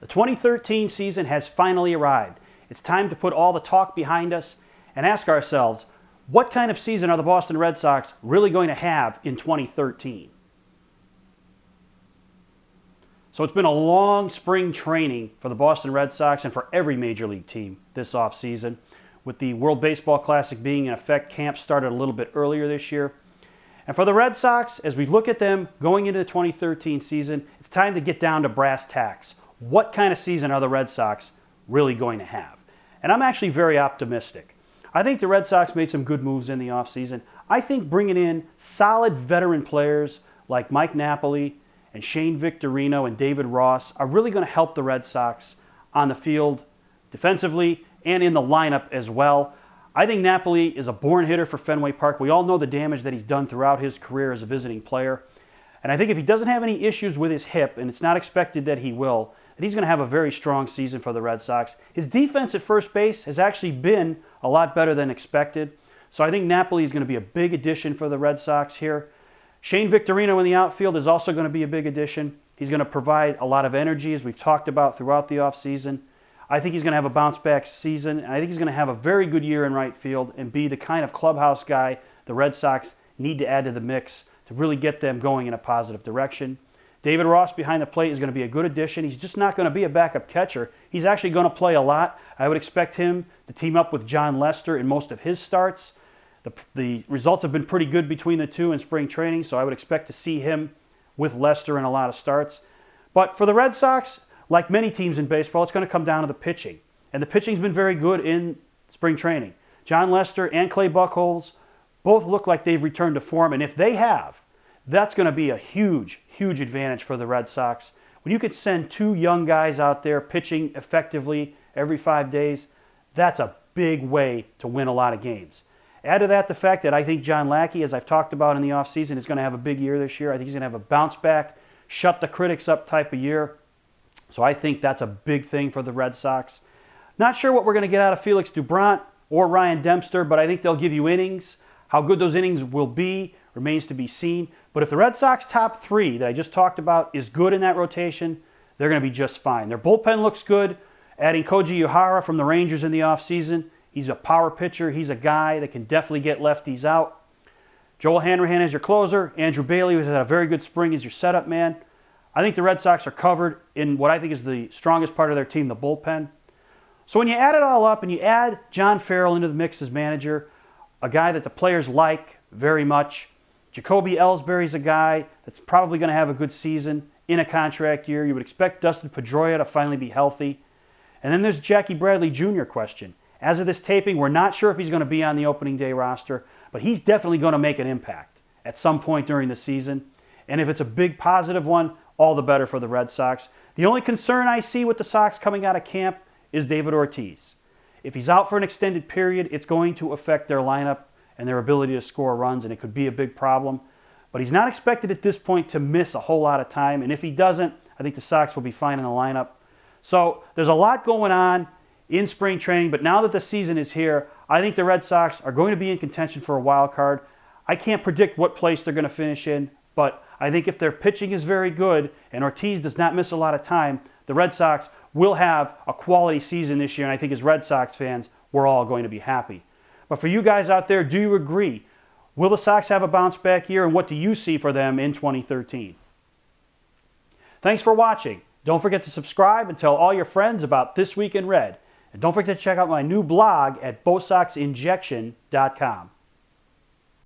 The 2013 season has finally arrived. It's time to put all the talk behind us and ask ourselves, what kind of season are the Boston Red Sox really going to have in 2013? So it's been a long spring training for the Boston Red Sox and for every major league team this offseason. With the World Baseball Classic being in effect, camp started a little bit earlier this year. And for the Red Sox, as we look at them going into the 2013 season, it's time to get down to brass tacks. What kind of season are the Red Sox really going to have? And I'm actually very optimistic. I think the Red Sox made some good moves in the offseason. I think bringing in solid veteran players like Mike Napoli and Shane Victorino and David Ross are really going to help the Red Sox on the field defensively and in the lineup as well. I think Napoli is a born hitter for Fenway Park. We all know the damage that he's done throughout his career as a visiting player. And I think if he doesn't have any issues with his hip, and it's not expected that he will, that he's going to have a very strong season for the Red Sox. His defense at first base has actually been a lot better than expected. So I think Napoli is going to be a big addition for the Red Sox here. Shane Victorino in the outfield is also going to be a big addition. He's going to provide a lot of energy, as we've talked about throughout the offseason. I think he's going to have a bounce-back season, and I think he's going to have a very good year in right field and be the kind of clubhouse guy the Red Sox need to add to the mix to really get them going in a positive direction. David Ross behind the plate is going to be a good addition. He's just not going to be a backup catcher. He's actually going to play a lot. I would expect him to team up with John Lester in most of his starts. The results have been pretty good between the two in spring training, so I would expect to see him with Lester in a lot of starts. But for the Red Sox, like many teams in baseball, it's going to come down to the pitching. And the pitching's been very good in spring training. John Lester and Clay Buchholz both look like they've returned to form, and if they have, that's going to be a huge, huge advantage for the Red Sox. When you could send two young guys out there pitching effectively every 5 days, that's a big way to win a lot of games. Add to that the fact that I think John Lackey, as I've talked about in the offseason, is going to have a big year this year. I think he's going to have a bounce-back, shut-the-critics-up type of year. So I think that's a big thing for the Red Sox. Not sure what we're going to get out of Felix Doubront or Ryan Dempster, but I think they'll give you innings. How good those innings will be remains to be seen. But if the Red Sox top three that I just talked about is good in that rotation, they're going to be just fine. Their bullpen looks good. Adding Koji Uehara from the Rangers in the offseason, he's a power pitcher. He's a guy that can definitely get lefties out. Joel Hanrahan is your closer. Andrew Bailey, who's had a very good spring, is your setup man. I think the Red Sox are covered in what I think is the strongest part of their team, the bullpen. So when you add it all up and you add John Farrell into the mix as manager, a guy that the players like very much, Jacoby Ellsbury's a guy that's probably going to have a good season in a contract year. You would expect Dustin Pedroia to finally be healthy. And then there's Jackie Bradley Jr. question. As of this taping, we're not sure if he's going to be on the opening day roster, but he's definitely going to make an impact at some point during the season. And if it's a big positive one, all the better for the Red Sox. The only concern I see with the Sox coming out of camp is David Ortiz. If he's out for an extended period, it's going to affect their lineup and their ability to score runs, and it could be a big problem. But he's not expected at this point to miss a whole lot of time, and if he doesn't, I think the Sox will be fine in the lineup. So there's a lot going on in spring training, but now that the season is here, I think the Red Sox are going to be in contention for a wild card. I can't predict what place they're going to finish in, but I think if their pitching is very good and Ortiz does not miss a lot of time, the Red Sox will have a quality season this year, and I think as Red Sox fans, we're all going to be happy. But for you guys out there, do you agree? Will the Sox have a bounce-back year, and what do you see for them in 2013? Thanks for watching. Don't forget to subscribe and tell all your friends about This Week in Red. And don't forget to check out my new blog at BoSoxInjection.com.